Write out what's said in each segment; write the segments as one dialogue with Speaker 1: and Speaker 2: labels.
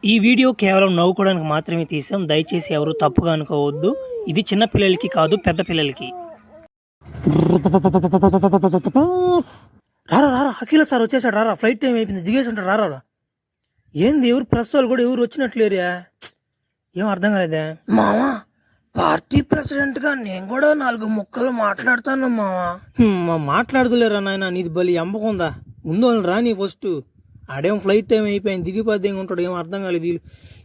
Speaker 1: ఈ వీడియో కేవలం నవ్వుకోవడానికి మాత్రమే తీసాం. దయచేసి ఎవరు తప్పుగా అనుకోవద్దు. ఇది చిన్న పిల్లలకి కాదు, పెద్ద పిల్లలకి. రారా రారా, అఖిల సార్ వచ్చేసాడు. రారా, ఫ్లైట్ టైం అయిపోయింది, దిగేసి ఉంటాడు. రారా. ఏంది, ఎవరు ప్రెస్ వాళ్ళు కూడా ఎవరు వచ్చినట్లేరియా? ఏం అర్థం కాలేదే
Speaker 2: మావా. పార్టీ ప్రెసిడెంట్ గా నేను కూడా 4 ముక్కలు మాట్లాడతాను మావా.
Speaker 1: మాట్లాడదులేరా నాయన, నీది బలి ఎంపకుందా. ముందు వాళ్ళని రాని ఫస్ట్. ఆడేం ఫ్లైట్ టైం అయిపోయింది, దిగిపోతే ఉంటాడు. ఏం అర్థం కాలేదు.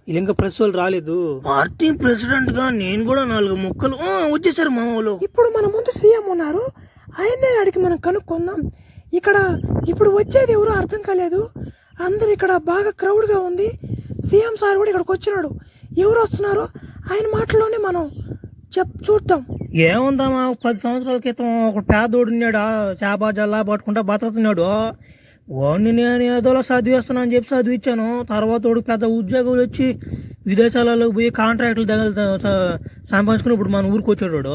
Speaker 1: వీళ్ళు ఇంకా ప్రెస్ వాళ్ళు రాలేదు.
Speaker 2: పార్టీ ప్రెసిడెంట్ గా నేను కూడా 4 ముక్కలు వచ్చేసారు మా వాళ్ళు.
Speaker 3: ఇప్పుడు మన ముందు సీఎం ఉన్నారు, ఆయన్నే అడిగి మనం కనుక్కుందాం. ఇక్కడ ఇప్పుడు వచ్చేది ఎవరు అర్థం కాలేదు. అందరు ఇక్కడ బాగా క్రౌడ్ గా ఉంది. సీఎం సార్ కూడా ఇక్కడికి వచ్చినాడు. ఎవరు వస్తున్నారు ఆయన మాటల్లోనే మనం చూద్దాం.
Speaker 1: ఏముందామా, 10 సంవత్సరాల క్రితం ఒక పేదోడు ఉన్నాడు, చేప జల్లా పట్టుకుంటా బతుకుతున్నాడు. వాడిని నేను ఏదోలా చదివేస్తున్నా అని చెప్పి చదివించాను. తర్వాత వాడు పెద్ద ఉద్యోగులు వచ్చి విదేశాలలో పోయి కాంట్రాక్టులు సంపాదించుకుని ఇప్పుడు మన ఊరికి వచ్చాడు.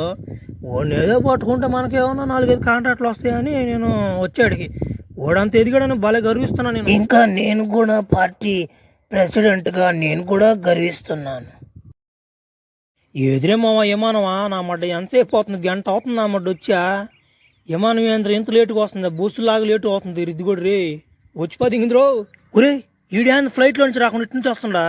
Speaker 1: వాడిని ఏదో పట్టుకుంటే మనకేమన్నా 4-5 కాంట్రాక్టులు వస్తాయని నేను వచ్చాడికి. వాడంత ఎదిగాడని భలే గర్విస్తున్నాను నేను.
Speaker 2: ఇంకా నేను కూడా పార్టీ ప్రెసిడెంట్ గా నేను కూడా గర్విస్తున్నాను.
Speaker 1: ఎదురే మామ, విమానమా నా మడ్డ ఎంతసేపు అవుతుంది? గంట అవుతుంది నా మడ్డ వచ్చా. విమానం ఏంద్ర ఎంత లేటుగా వస్తుంది, బస్సు లాగా లేటు అవుతుంది. ఇది కూడా రే వచ్చి పదిందిరో. ఒరే, ఈడేంది ఫ్లైట్లో నుంచి రాకుండా ఇటు నుంచి వస్తుండా?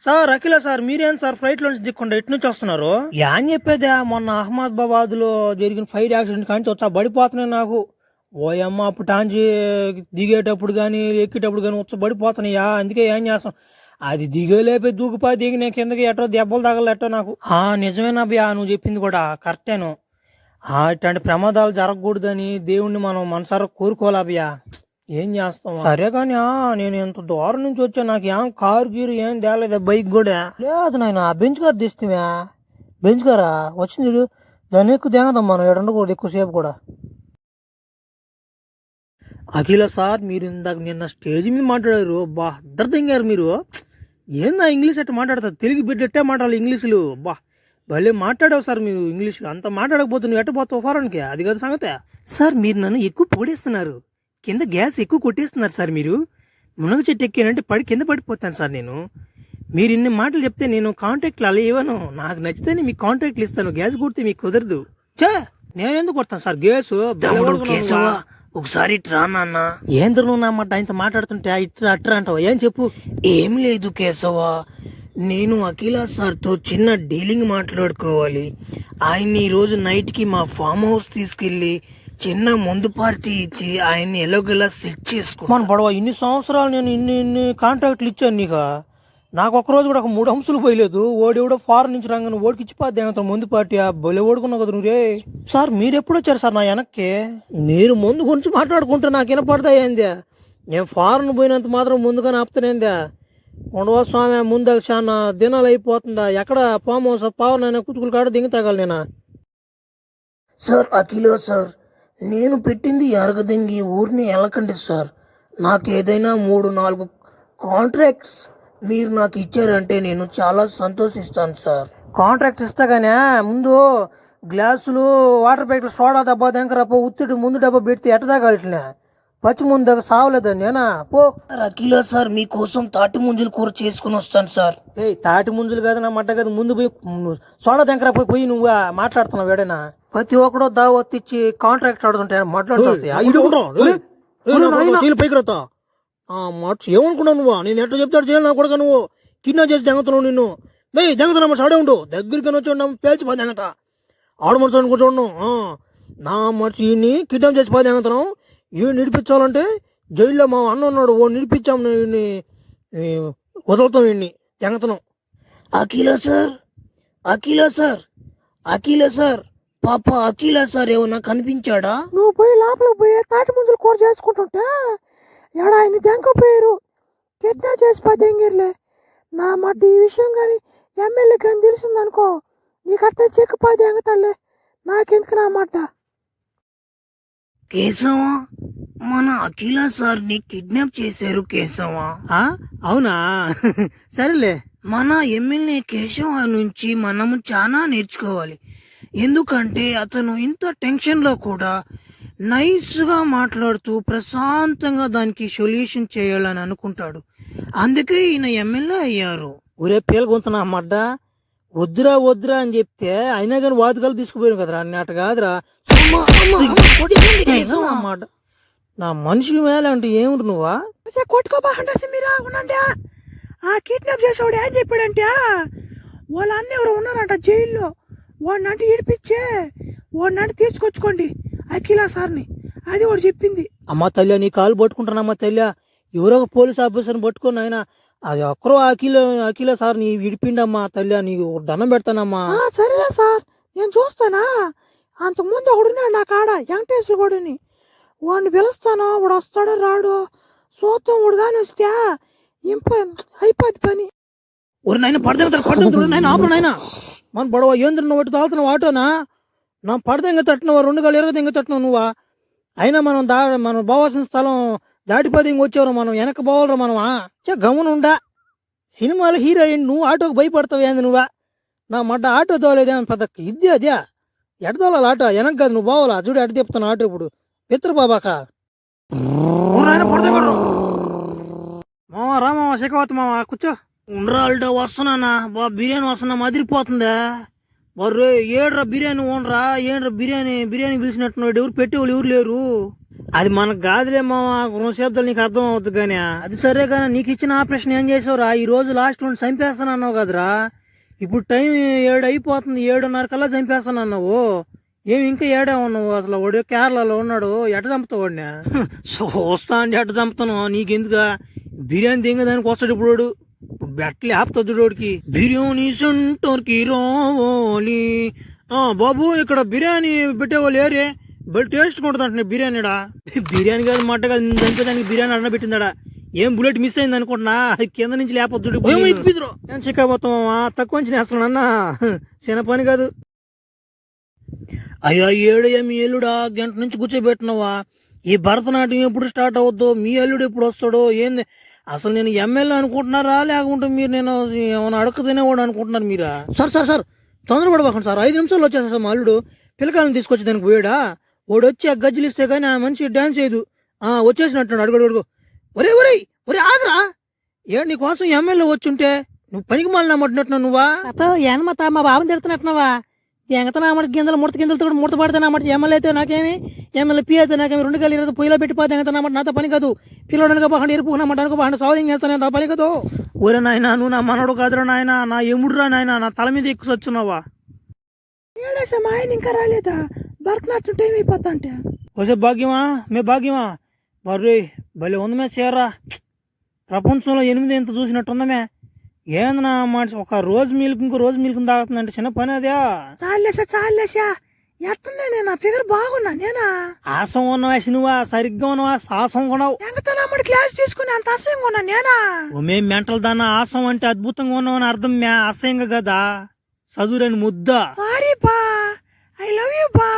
Speaker 1: సార్ అఖిల సార్, మీరేం సార్ ఫ్లైట్లో నుంచి దిక్కుండా ఇటు నుంచి వస్తున్నారు? ఏం చెప్పేదా, మొన్న అహ్మదాబాద్ లో జరిగిన ఫైర్ యాక్సిడెంట్ కానీ వచ్చా పడిపోతున్నాయి నాకు. ఓ అమ్మ, అప్పుడు టాంచి దిగేటప్పుడు కానీ ఎక్కేటప్పుడు కానీ పడిపోతున్నాయా. అందుకే ఏం చేస్తాం, అది దిగలేపే దూకుపా దిగి నేను కిందకి ఎట్టో దెబ్బలు తగలెట్టో నాకు. నిజమేనా బియా, నువ్వు చెప్పింది కూడా కరెక్టేను. ఇట్లాంటి ప్రమాదాలు జరగకూడదని దేవుణ్ణి మనం మనసారా కోరుకోవాలబియా. ఏం చేస్తాం, సరే కానీ నేను ఎంత దూరం నుంచి వచ్చా, నాకు ఏం కారు గీరు ఏం తేలేదా, బైక్ కూడా లేదు. నాయన బెంచ్ కార్ తీస్తున్నా. బెంచ్ కారా వచ్చింది, దాన్ని ఎక్కువ దిగదాం మనం, ఎడండకూడదు ఎక్కువసేపు కూడా. అఖిల సార్, మీరు ఇందాక నిన్న స్టేజ్ మీద మాట్లాడారు, బా ఇద్దరు దిగారు మీరు. ఏందా ఇంగ్లీష్ అట్లా మాట్లాడతారు? తెలుగు బిడ్డట్టే మాట్లాడాలి ఇంగ్లీషులు. బా భలే మాట్లాడావు సార్ మీరు ఇంగ్లీష్. అంత మాట్లాడకపోతే నువ్వు ఎట్టపోతావు ఫారెన్కి, అది కదా సంగతే. సార్ మీరు నన్ను ఎక్కువ పొగడేస్తున్నారు, కింద గ్యాస్ ఎక్కువ కొట్టేస్తున్నారు సార్. మీరు మునగ చెట్టు ఎక్కానంటే కింద పడిపోతాను సార్ నేను. మీరు ఇన్ని మాటలు చెప్తే నేను కాంటాక్ట్లు అలా ఇవ్వను. నాకు నచ్చితేనే మీకు కాంటాక్ట్లు ఇస్తాను, గ్యాస్ కొడితే మీకు కుదరదు. నేను ఎందుకు కొడతాను సార్ గ్యాస్?
Speaker 2: ఒకసారి ఇట్రా నాన్న.
Speaker 1: ఏంద్ర నువ్వు నా మాట ఇంత మాట్లాడుతుంటే అట్రా అంటావు, ఏం చెప్పు.
Speaker 2: ఏం లేదు కేశవ, నేను అఖిల సార్తో చిన్న డీలింగ్ మాట్లాడుకోవాలి. ఆయన్ని ఈరోజు నైట్కి మా ఫామ్ హౌస్ తీసుకెళ్ళి చిన్న ముందు పార్టీ ఇచ్చి ఆయన్ని ఎలాగోలా సెట్ చేసుకో.
Speaker 1: మన పడవ ఇన్ని సంవత్సరాలు నేను ఇన్ని కాంట్రాక్ట్లు ఇచ్చాను నీకు. నాకు ఒక్కరోజు కూడా 3 అంశాలు పోయలేదు. ఓడెవడో ఫారెన్ నుంచి రాగానే ఓడికి ఇచ్చిపోద్ది ముందు పార్టీ. బొలే ఓడుకున్నావు కదా నువ్వు. రే సార్, మీరు ఎప్పుడు వచ్చారు సార్ నా వెనక్కి? మీరు ముందు గురించి మాట్లాడుకుంటే నాకు వినపడతాయి ఏందా? నేను ఫారెన్ పోయినంత మాత్రం ముందుగానే ఆపుతానేందా? ఉండవా స్వామి, ముందు చాలా దినాలు అయిపోతుందా? ఎక్కడ ఫామ్ హౌస్ పవన్ అయినా కుతుకులు కాడ దిగుతాగల నేనా?
Speaker 2: సార్ అఖిల సార్, నేను పెట్టింది ఎరగదంగి ఊరిని ఎలకండి సార్. నాకు ఏదైనా 3-4 కాంట్రాక్ట్స్ మీరు నాకు ఇచ్చారంటే నేను చాలా సంతోషిస్తాను సార్.
Speaker 1: కాంట్రాక్ట్ ఇస్తా కానీ ముందు గ్లాసులు వాటర్ ప్యాకెట్లు సోడా డబ్బా దగ్గరపో ఉత్తిటి ముందు డబ్బా పెడితే ఎట్టదాగలిట్లే పచ్చి ముందు దగ్గర సావలేదు నేనా పో.
Speaker 2: అఖిల సార్, మీకోసం తాటి ముంజులు కూర చేసుకుని వస్తాను సార్.
Speaker 1: తాటి ముంజులు కాదు నా మట్ట కాదు, ముందు పోయి సోడా దగ్గర పోయి నువ్వు మాట్లాడుతున్నావు. వేడేనా ప్రతి ఒక్కడో దావత్ ఇచ్చి కాంట్రాక్ట్ ఆడుతుంటే మాట్లాడుతుంది. ఏమనుకున్నావు నువ్వు? నేను ఎట్లా చెప్తాడు చేయాలి నా కొడుకు, నువ్వు కిడ్నాప్ చేసి దెంగతున్నావు. నిన్ను దెంగతున్నా సాడే ఉండు, దగ్గరికి వచ్చి పేల్చి పది దెంగత ఆడు మనుషులు అనుకో చూడను. నా మనిషి ఈయన్ని కిడ్నాప్ చేసి పది దెంగతున్నాం. ఈయన నిడిపించాలంటే జైల్లో మా అన్న ఉన్నాడు, ఓ నిడిపించాము, ఈయన్ని వదులుతాం, ఈయన్ని దెంగతున్నాం.
Speaker 2: అఖిల సార్, అఖిల సార్, అఖిల సార్, పాప అఖిల సార్ ఏమన్నా కనిపించాడా?
Speaker 3: నువ్వు పోయి లోపలికి పోయి తాటి ముంజలు కూర చేసుకుంటుంటే ఎడా ఆయన దెంకపోయారు, కిడ్నాప్ చేసి పదెంగిర్లే. నా మడ్డ ఈ విషయం కానీ ఎమ్మెల్యే కానీ తెలిసిందనుకో, నీకు అట్లా చెక్కు పదెంగతాడులే, నాకెందుకు నా మడ్డ.
Speaker 2: కేశవ, మన అఖిల సార్ని కిడ్నాప్ చేశారు కేశవ.
Speaker 1: అవునా? సరేలే.
Speaker 2: మన ఎమ్మెల్యే కేశవ నుంచి మనము చాలా నేర్చుకోవాలి. ఎందుకంటే అతను ఇంత టెన్షన్లో కూడా నైస్గా మాట్లాడుతూ ప్రశాంతంగా దానికి సొల్యూషన్ చేయాలని అనుకుంటాడు. అందుకే ఈయన ఎమ్మెల్యే అయ్యారు.
Speaker 1: ఒరే పీలగొంతున్నా మడ్డ, వద్దురా వద్దురా అని చెప్తే అయినా కానీ వాతుకాలు తీసుకుపోయాను కదరా, అన్నట్ట కాదురా. మాట నా మనిషి మేళ అంటే ఏమిటి నువ్వా?
Speaker 3: కొట్టుకోబాకండి మీరా ఉండండి. ఆ కిడ్నాప్ చేసేవాడు ఏం చెప్పాడంటే వాళ్ళ అన్న ఎవరు ఉన్నారంట జైల్లో, వాడినంటే ఇడిపించే వాడినంటే తీసుకొచ్చుకోండి అఖిలా సార్ని, అది వాడు చెప్పింది.
Speaker 1: అమ్మ తల్లి నీ కాలు పట్టుకుంటానమ్మా తల్లి, ఎవరో ఒక పోలీస్ ఆఫీసర్ని పట్టుకొని ఆయన అది ఒక్కరో అఖిల సార్ నీ విడిపిండమ్మా తల్లి, నీకు దండం పెడతానమ్మా.
Speaker 3: సరేనా సార్, నేను చూస్తానా. అంతకుముందు ఒకడున్నాడు నా కాడ వెంకటేశ్వర గోడుని, వాడిని పిలుస్తాను, వాడు వస్తాడో రాడో చూద్దాం. వాడు కానీ వస్తే అయిపోద్ది పని.
Speaker 1: ఒక నాయన పడతాను నాయన ఆపరు నాయన, మన బడవ ఏంద్ర నువ్వు ఒకటి తాగుతున్నావు ఆటోనా, నా పడత ఇంకా తట్టినవా, 2 కాలు ఎరగదు ఇంకా తట్టినావు నువ్వా. అయినా మనం పోవాల్సిన స్థలం దాటిపోతే ఇంక వచ్చేవారు, మనం వెనక పోవాలరా మనమా. గమనుండా సినిమాలో హీరోయిన్, నువ్వు ఆటోకి భయపడతావు ఏంది నువ్వా. నా మడ్డ ఆటో తోలేదేమో పెద్ద ఇద్దే అదే, ఎట తోలాలి ఆటో, వెనక కాదు నువ్వు పోవాలా. చూడు ఎట చెప్తాను ఆటో ఇప్పుడు పిత్ర బాబాక. మామా రా మామా, శేఖవత్ మామా కూర్చో.
Speaker 2: ఉండరాల్డా వస్తున్నానా బా, బిర్యానీ వస్తున్నా మదిరిపోతుందా. బర్రే ఏడ్రా బిర్యానీ ఓనరా, ఏంట్రా బిర్యానీ పిలిచినట్టున్నాడు, ఎవరు పెట్టేవాళ్ళు ఎవరు లేరు.
Speaker 1: అది మనకు కాదులే మామా, 2 శబ్దాలు నీకు అర్థం అవుతుంది కానీ.
Speaker 2: అది సరే కానీ నీకు ఇచ్చిన ఆపరేషన్ ఏం చేసావురా? ఈ రోజు లాస్ట్ వన్ చంపేస్తాను అన్నావు కదరా, ఇప్పుడు టైం 7 అయిపోతుంది, 7:30 కల్లా చంపేస్తాను అన్నావు. ఏమి ఇంకా ఏడే ఉన్నావు అసలు? వాడు కేరళలో ఉన్నాడు, ఎట చంపుతావు వాడిని?
Speaker 1: చూస్తా అంటే ఎట చంపుతాను, నీకెందుగా బిర్యానీ దింగదానికి వస్తాడు ఇప్పుడు వాడు. బెట్టలు ఆపుతాడు వాడికి.
Speaker 2: బిర్యానీ సెంటర్కి రావాలి.
Speaker 1: బాబు ఇక్కడ బిర్యానీ పెట్టేవాళ్ళు ఏరే, బలి టేస్ట్ ఉంటుంది అంటే బిర్యానీడా. బిర్యానీ కాదు మట్ట కాదు, నేను చంపేదానికి బిర్యానీ అన్న పెట్టిందాడా. ఏం బుల్లెట్ మిస్ అయింది అనుకుంటున్నా, కింద నుంచి లేకపోతే ఏం చిక్కపోతాం. తక్కువ నుంచి అసలు అన్న చిన్న పని కాదు.
Speaker 2: అయ్యా 7 మీ ఎల్లుడా గంట నుంచి కూర్చోబెట్టినవా? ఈ భరతనాట్యం ఎప్పుడు స్టార్ట్ అవుద్దో, మీ ఎల్లుడు ఎప్పుడు వస్తాడో ఏంది అసలు? నేను ఎమ్మెల్యే అనుకుంటున్నారా, లేకుంటే మీరు నేను ఏమైనా అడక తినేవాడు అనుకుంటున్నారు మీరా?
Speaker 1: సార్ తొందరపడబాకండి సార్, 5 నిమిషాలు వచ్చేస్తా సార్. మా అల్లుడు పిల్లకాయలను తీసుకొచ్చి దానికి పోయాడా, వాడు వచ్చి ఆ గజ్జలు ఇస్తే కానీ ఆ మనిషి డాన్స్ చేయదు. వచ్చేసినట్టున్నాడు, అడుగు. ఒరే ఆగరా, ఏడు నీ కోసం ఎమ్మెల్యే వచ్చుంటే నువ్వు పనికి మాలిన మట్టినట్టున్నావు నువ్వా.
Speaker 3: ఏనమ్మా మా బాబుని తిడుతున్నట్టున్నావా? ఎంగతనా మాట గింజలు గింజలతో ముడత పడితే మాట ఎమ్మెల్యే అయితే నాకేమి, ఎమ్మెల్యే పీ అయితే నాకేమి, 2 కాలు 20 పొయ్యిలో పెట్టిపోతే ఎంగతనా మాట నాతో పని కాదు. పిల్లడు బాగుండి ఎరుపు మాట అనుకోండి సౌదింగ్ చేస్తాను అంత పని కాదు.
Speaker 1: ఒరే నాయన, నువ్వు నా మనోడు కాదురా నాయన, నా ఎముడురా నాయన, నా తల మీద ఎక్కువ వచ్చున్నావా.
Speaker 3: ఏడేసా మా ఆయన ఇంకా రాలేదా? భరతనాట్యం టైం అయిపోతా అంటే.
Speaker 1: వసే భాగ్యమా బర్రే భలే ఉందమే చేరా. ప్రపంచంలో 8 ఎంత చూసినట్టు ఉందమే. ఏంది నా మనిషి ఒక రోజు మిల్క్ ఇంకో రోజు మిల్క్ తాగుతుందంటే చిన్న పని అదే.
Speaker 3: చాలేసా ఎట్టున్నా నేను ఫిగర్ బాగున్నా నేనా?
Speaker 1: ఆసం ఉన్నావా సినువా, సరిగ్గా ఉన్నావా, సాసం కొనవు.
Speaker 3: ఎంగతనమ్మడి క్లాస్ తీసుకుని అంత అసహ్యంగా ఉన్నా నేనా?
Speaker 1: మేం మెంటల్ దాన్న ఆసం అంటే అద్భుతంగా ఉన్నావని అర్థం, అసహ్యంగా కదా చదువురని ముద్ద.
Speaker 3: సారీ బా, ఐ లవ్ యూ బా.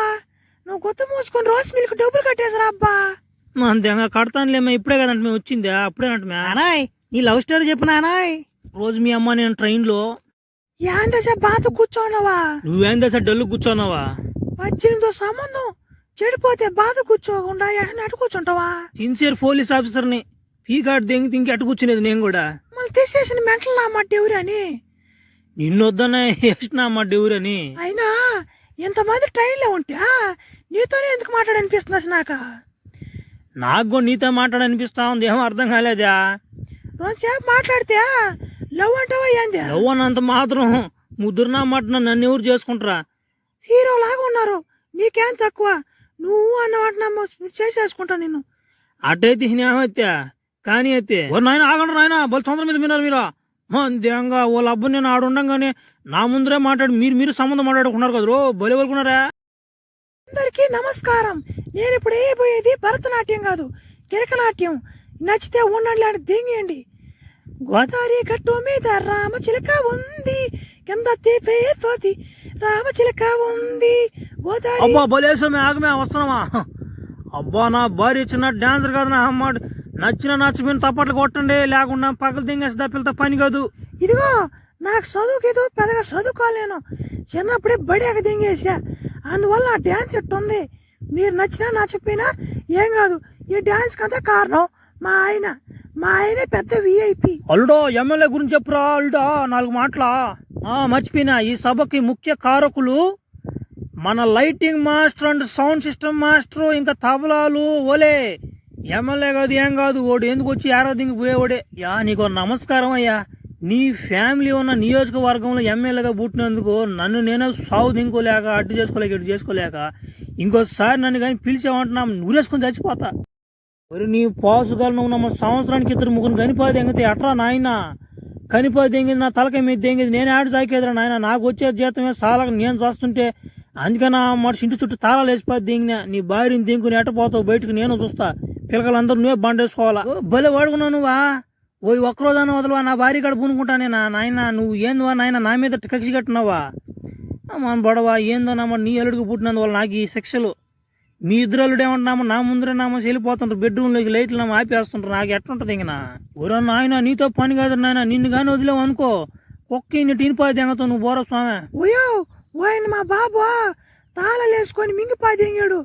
Speaker 3: నువ్వు కొత్త మూసుకొని రోజు మిల్క్ డబ్బులు కట్టేసరా అబ్బా.
Speaker 1: అంతేగా కడతానులేమా, ఇప్పుడే కదంటే మేము వచ్చిందా, అప్పుడేనంటే అనాయ్ నీ లవ్ స్టోరీ చెప్పిన అనాయ్. రోజు మీ అమ్మ నేను ట్రైన్ లో
Speaker 3: ఏందసా బాధ కూర్చోన్నావా?
Speaker 1: నువ్వేం దశ డల్లు కూర్చోన్నావా?
Speaker 3: 18తో సంబంధం చెడిపోతే బాధ కూర్చోకుండా అటు కూర్చుంటావా?
Speaker 1: సిన్సియర్ పోలీస్ ఆఫీసర్ ని పీ కార్డు దెంగి తింకి అటు కూర్చునేది నేను కూడా.
Speaker 3: మళ్ళీ తీసేసిన మెంటల్ నా మాట ఎవరని
Speaker 1: నిన్నొద్దనే వేసిన మాట ఎవరని.
Speaker 3: అయినా ఎంతమంది ట్రైన్ లో ఉంటే నీతోనే ఎందుకు మాట్లాడనిపిస్తుంది
Speaker 1: నాకు కూడా నీతో మాట్లాడనిపిస్తా ఉంది, ఏమో అర్థం కాలేదా.
Speaker 3: 2 సేపు మాట్లాడితే లవ్ అంటావా ఏంది?
Speaker 1: లవ్ అన్నంత మాత్రం ముద్దురునా మాట నన్ను ఎవరు చేసుకుంటారా?
Speaker 3: హీరో లాగా ఉన్నారు, నీకేం తక్కువ? నువ్వు అన్నమాట చేసేసుకుంటా నిన్ను.
Speaker 1: అటైతే హినేమైతే కానీ అయితే నాయన ఆగండి నాయన, బలి తొందర మీద విన్నారు మీరు. దేంగా వాళ్ళ అబ్బు నేను ఆడుండగానే నా ముందరే మాట్లాడి మీరు సంబంధం మాట్లాడుకున్నారు కదా, బలి వరకున్నారా?
Speaker 3: అందరికీ నమస్కారం. నేను ఇప్పుడు వేయబోయేది భరతనాట్యం కాదు, కిరకనాట్యం. నచ్చితే ఉన్నట్లాంటి దింగేయండి. గోదావరి గట్టు మీద రామచిలక ఉంది, కింద తోతి రామచిలక ఉంది గోదావరి.
Speaker 1: అబ్బా బలేసమే ఆగమే వస్తున్నావా? అబ్బా నా భార్య చిన్న డాన్సర్ కాదు, నా అమ్మ నచ్చిపోయిన తప్పట్లు కొట్టండి, లేకుండా పగలు దింగేసి తప్పిలతో పని కాదు.
Speaker 3: ఇదిగో నాకు చదువుకేదో పెద్దగా చదువుకోలేను, చిన్నప్పుడే బడియాక దింగేసా, అందువల్ల ఆ డాన్స్ ఎట్టుంది. మీరు నచ్చినా నచ్చపోయినా ఏం కాదు, ఈ డాన్స్ కంతా కారణం మా ఆయనే పెద్ద విఐపి.
Speaker 1: అల్లుడో ఎమ్మెల్యే గురించి చెప్పురా అల్లుడా 4 మాటలా. మర్చిపోయినా, ఈ సభకి ముఖ్య కారకులు మన lighting master and sound system master, ఇంకా తబలాలు ఓలే. ఎమ్మెల్యే కాదు ఏం కాదు, ఓడు ఎందుకు వచ్చి ఆరాధించి పోయేవాడే. నీకు నమస్కారం అయ్యా. నీ ఫ్యామిలీ ఉన్న నియోజకవర్గంలో ఎమ్మెల్యేగా పుట్టినందుకు నన్ను నేనే సాగు దింకోలేక, అడ్డు చేసుకోలేక, ఇటు చేసుకోలేక, ఇంకోసారి నన్ను కానీ పిలిచామంటున్నా ఊరేసుకొని చచ్చిపోతా. మరి నీ పాసుగాలను ఉన్న సంవత్సరానికి 2-3 కనిపాది ఎంగితే ఎట్రా నాయన? కనిపాది ఎంగింది నా తలకాయ మీద ఎంగింది, నేను ఆడ సాకేదిరా నాయన. నాకు వచ్చే జీతమే చాలా, నేను చూస్తుంటే అందుకని మరి ఇంటి చుట్టూ తాళాలు వేసిపోద్ది దింగినా. నీ భార్యని దింకుని ఎట్టపోతావు బయటకు నేను చూస్తా. పిల్లలందరూ నువ్వే బండేసుకోవాలా. భలే వాడుకున్నావు నువ్వా. ఒక్కరోజు వదలవా, నా భార్య కాడ పూనుకుంటానే నాయన. నువ్వు ఏందివా నాయన, నా మీద కక్షి కట్టినావా? మన బడవా ఏందో నామ, నీ అల్లుడికి పుట్టినందువల్ల నాకు ఈ శిక్షలు. మీ ఇద్దరు అల్లుడు ఏమంటున్నామో నా ముందరే నామ వెళ్ళిపోతుంటారు, బెడ్రూమ్లోకి లైట్లు నామ ఆపేస్తుంటారు. నాకు ఎట్లుంటది ఇంక ఊరా నాయన, నీతో పని కాదు నాయన. నిన్ను కానీ వదిలేవు అనుకో, ఒక్క టీనిపాది ఎంగతో నువ్వు బోర స్వామి.
Speaker 3: ఓయన మా బాబు తాళాలు వేసుకొని మింగిపాది ఎంగాడు.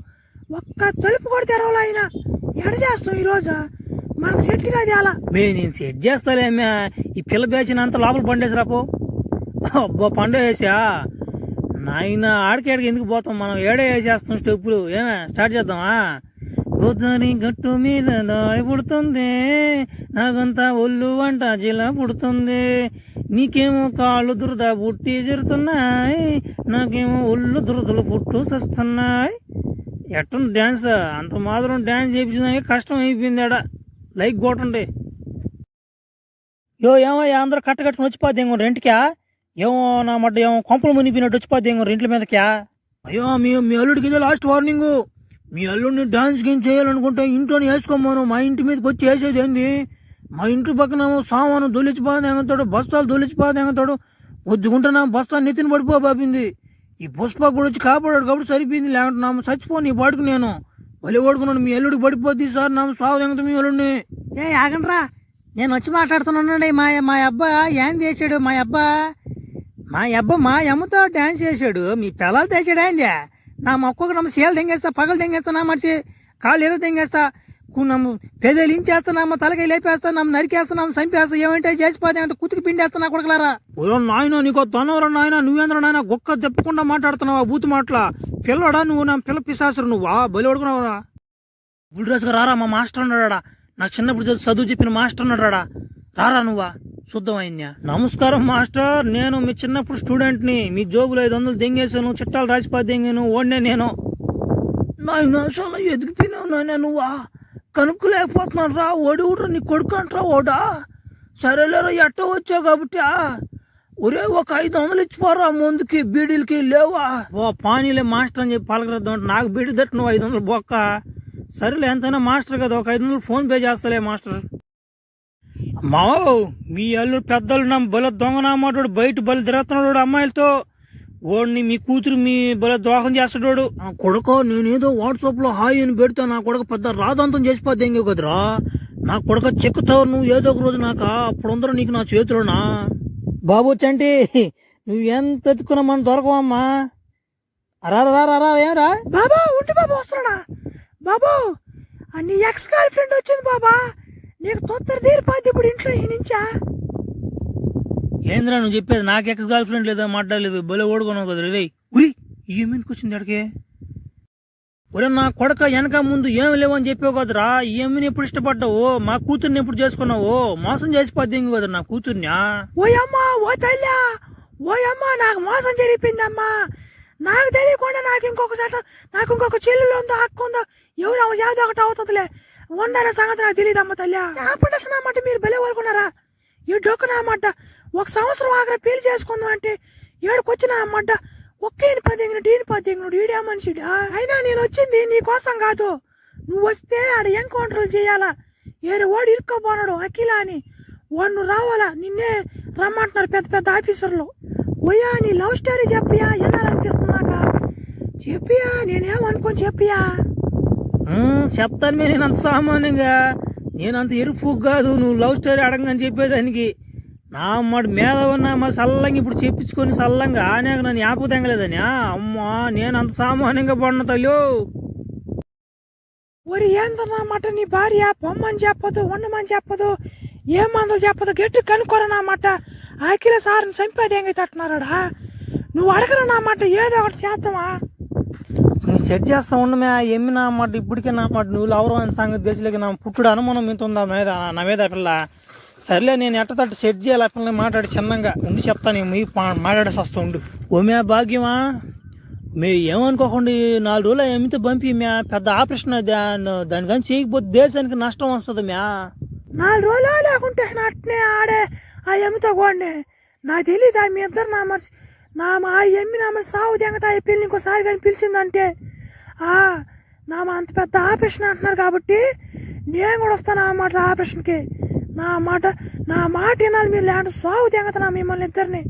Speaker 3: ఒక్క తలుపు కూడా తెరవలే. ఆయన ఎడ చేస్తాం ఈరోజు, మనకు సెట్ కాదు అలా.
Speaker 1: నేను సెట్ చేస్తాలే. ఈ పిల్ల బ్యాచిన అంతా లోపల పండేసిరాపో. అబ్బా పండేసా నాయన, ఆడికేడికి ఎందుకు పోతాం మనం, ఏడే వేసేస్తాం స్టెప్పులు. స్టార్ట్ చేద్దామా? గోదావరి గట్టు మీద దారి పుడుతుంది, నాకంతా ఒళ్ళు వంట జిలా పుడుతుంది, నీకేమో కాళ్ళు దురద పుట్టి జరుగుతున్నాయి, నాకేమో ఒళ్ళు దురదలు పుట్టు వస్తున్నాయి. ఎట్టుంది డ్యాన్స్? అంత మాత్రం డ్యాన్స్ చేయించడానికి కష్టం అయిపోయింది. ఆడ లైక్ కొట్టండి. ఏమయ్యా అందరూ కట్టకట్టుకుని వచ్చిపోద్ది ఏమో రెంట్కా? ఏమో నా మడ్డ ఏమో కొంపలు మునిపినట్టు వచ్చిపోద్ది ఏమో రెంట్ల మీదకా? అయ్యో మీ అల్లుడికి ఇదే లాస్ట్ వార్నింగ్. మీ అల్లుడిని డాన్స్ గేమ్ చేయాలనుకుంటే ఇంట్లోనే వేసుకోమను. మా ఇంటి మీదకి వచ్చి వేసేది ఏంది? మా ఇంటి పక్కన సామాను దొలిచిపోతే ఎంగతాడు, బస్తాలు దొలిచిపోతే ఎంగతాడు. వద్దుకుంటున్నా బస్తా నెత్తిన పడిపోబాపింది. ఈ పుష్ప కూడా వచ్చి కాపాడాడు కాబట్టి సరిపోయింది, లేకుంటే నా చచ్చిపోను ఈ పాటుకు. నేను వలి ఓడుకున్నాను, మీ అల్లుడికి పడిపోద్ది సార్ నా సాగు ఎంగతా మీ అల్లుడిని.
Speaker 3: ఆగండ్రా, నేను వచ్చి మాట్లాడుతున్నానండి. మా అబ్బా ఏం చేశాడు? మా అబ్బా మా అమ్మతో డాన్స్ చేశాడు. మీ పిల్లలు తెచ్చాడు ఏంది? నా మొక్కకు నమ్మ సీలు తెంగేస్తా, పగలు తెంగేస్తా, నా మనిషి కాళ్ళు ఎరువు తెంగేస్తా, నమ్మ పెదలు ఇంచేస్తా, నమ్మ తలకాయ లేపేస్తా, నమ్మ నరికేస్తా, నమ్మ చంపేస్తా. ఏమంటే చేసిపోతే అంత కుతికి పిండేస్తా నా కొడుకులారా.
Speaker 1: నాయన నీకో తనవరా నాయన, నువ్వేంద్ర నాయన గొక్క తెప్పకుండా మాట్లాడుతున్నావా బూతు మాటల? పిల్లడా నువ్వు, నా పిల్ల పిశాసరు నువ్వా? బలి పడుకున్నావురా. బుల్రాజుగా రారా, మా మాస్టర్ ఉన్నాడా, నాకు చిన్నప్పుడు చదువు చెప్పిన మాస్టర్ ఉన్నాడా, రారా నువ్వా శుద్ధమైందా? నమస్కారం మాస్టర్, నేను మీ చిన్నప్పుడు స్టూడెంట్ని. మీ జోబులు 500 దెంగేసాను, చిట్టాలు రాసిపోయి దెంగాను, ఓడినే నేను. నాయన చాలా ఎదిగిపోయినావు నాయన నువ్వా, కనుక్కోలేకపోతున్నాను రా. ఓడి ఊడ్రా నీ కొడుకు అంటారా ఓడా? సరేలేరా ఎట్టో వచ్చావు కాబట్టి ఒరే ఒక 500 ఇచ్చిపోరా ముందుకి బీడీలకి లేవా? పానీలే మాస్టర్ అని చెప్పి పలకరద్దాం. నాకు బీడీ తట్టు నువ్వు 500 బొక్క. సరేలే ఎంతైనా మాస్టర్ కదా, ఒక 500 ఫోన్ పే చేస్తలే మాస్టర్. అమ్మా మీ అల్లుడు పెద్దలు నా బల దొంగనామాటోడు, బయట బలి తిరుగుతున్నాడు అమ్మాయిలతో. ఓడిని మీ కూతురు మీ బల దోహం చేస్తాడు. నా కొడుకు నేనేదో వాట్సాప్ లో హాయ్ అని పెడితే నా కొడుకు పెద్ద రాదంతం చేసిపోద్ది ఎంగే కదరా. నా కొడుకు చెక్కుతావు నువ్వు ఏదో ఒక రోజు నాక, అప్పుడు ఉందరూ నీకు నా చేతిలోనా. బాబు చంటి నువ్వు ఎంత ఎత్తుకున్నా మనం దొరకవమ్మా. అరా ఏమరా
Speaker 3: బాబా? ఉండి బాబా వస్తున్నాడా? బాబు నీ ఎక్స్ గర్ల్ ఫ్రెండ్ వచ్చింది బాబా, నీకు తొత్తర తీరిపోద్ది ఇప్పుడు ఇంట్లో ఈ నుంచా.
Speaker 1: ఏంద్రా నువ్వు చెప్పేది? నాకు ఎక్స్ గర్ల్ ఫ్రెండ్ లేదా మాట్లాడలేదు, బలే ఓడుకున్నావు కదా రే. ఉరి ఏమెందుకు వచ్చింది అడిగే? ఒరే నా కొడక వెనక ముందు ఏమి లేవని చెప్పావు కదరా. ఏమిని ఎప్పుడు ఇష్టపడ్డావు? మా కూతుర్ని ఎప్పుడు చేసుకున్నావు? మోసం చేసిపోద్ది కదా నా కూతుర్ని.
Speaker 3: ఓయమ్మా ఓ తల్లా, ఓయమ్మా నాకు మోసం జరిపిందమ్మా. నాకు తెలియకుండా నాకు ఇంకొక చెల్లెలు ఉందో, అక్క ఉందో, ఎవరు యాదో ఒకటి అవుతుందిలే. ఉందనే సంగతి నాకు తెలియదమ్మ తల్లి. చాపడేసినమాట మీరు భలే వరకున్నారా? ఈ డొక్కున అన్నమాట 1 సంవత్సరం ఆగ్ర పెళ్లి చేసుకుందాం అంటే ఏడుకొచ్చిన అన్నమాట. ఒక్కేని 10 ఈడే మనిషిడా. అయినా నేను వచ్చింది నీ కోసం కాదు. నువ్వు వస్తే ఆడ ఎన్కౌంటర్లు చేయాలా. ఏరు ఓడి ఇరుక్కోపోనాడు అఖిల అని, వాడు నువ్వు రావాలా. నిన్నే రమ్మంటున్నారు పెద్ద ఆఫీసర్లు. ఓయ్యా నీ లవ్ స్టోరీ చెప్పియా, వినాలనిపిస్తున్నాక చెప్పియా, నేనేమనుకోని చెప్పియా.
Speaker 1: చెప్తాను నేను అంత సామాన్యంగా, నేనంత ఎరుపు కాదు నువ్వు లవ్ స్టోరీ అడగని చెప్పేదానికి. నా అమ్మడు మీద ఉన్నా మా సల్లంగా ఇప్పుడు చెప్పించుకొని సల్లంగా ఆనేక నన్ను యాపకు తెంగలేదని. అమ్మా నేను అంత సామాన్యంగా పడిన తల్లి.
Speaker 3: ఒరి ఏందన్నమాట నీ భార్య పొమ్మని చెప్పదు ఉండమని చెప్పదు ఏం మందలు చెప్పదు గట్టి కనుక్కోరన్నమాట అఖిల సార్ని చంపేది ఎంగైతట్టున్నారా నువ్వు అడగరన్నమాట ఏదో ఒకటి చేద్దామా
Speaker 1: నీ సెట్ చేస్తా ఉండమే ఏమి నా మాట ఇప్పటికే నా మాట నువ్వు ఎవరు అని సంగతి తెలిసిలేక నా పుట్టుడు అనుమానం ఇంత ఉందా మీద నా మీద ఆ పిల్ల సర్లే నేను ఎట్టతట్టు సెట్ చేయాలి ఆ పిల్లని మాట్లాడి చిన్నంగా ఉండి చెప్తాను మీ మాట్లాడేసి వస్తూ ఉండు ఓమే భాగ్యమా మే ఏమనుకోకండి 4 రోజులు ఏమితో పంపి మ్యా పెద్ద ఆపరేషన్ దాని కానీ చేయకపోతే దేశానికి నష్టం వస్తుంది మ్యా
Speaker 3: 4 రోజులు లేకుంటే అట్నే ఆడే ఆ ఎమ్మితో కోండి నాకు తెలియదు మీ ఇద్దరు ఆ ఎమ్మి నా సావు దెంగతా పెళ్ళి ఇంకోసారి కానీ పిలిచిందంటే నా అంత పెద్ద ఆపరేషన్ అంటున్నారు కాబట్టి నేను కూడా వస్తాను ఆ మాట ఆపరేషన్కి నా మాట వినాలి మీరు లేదంటే సావు దెంగతా మిమ్మల్ని ఇద్దరిని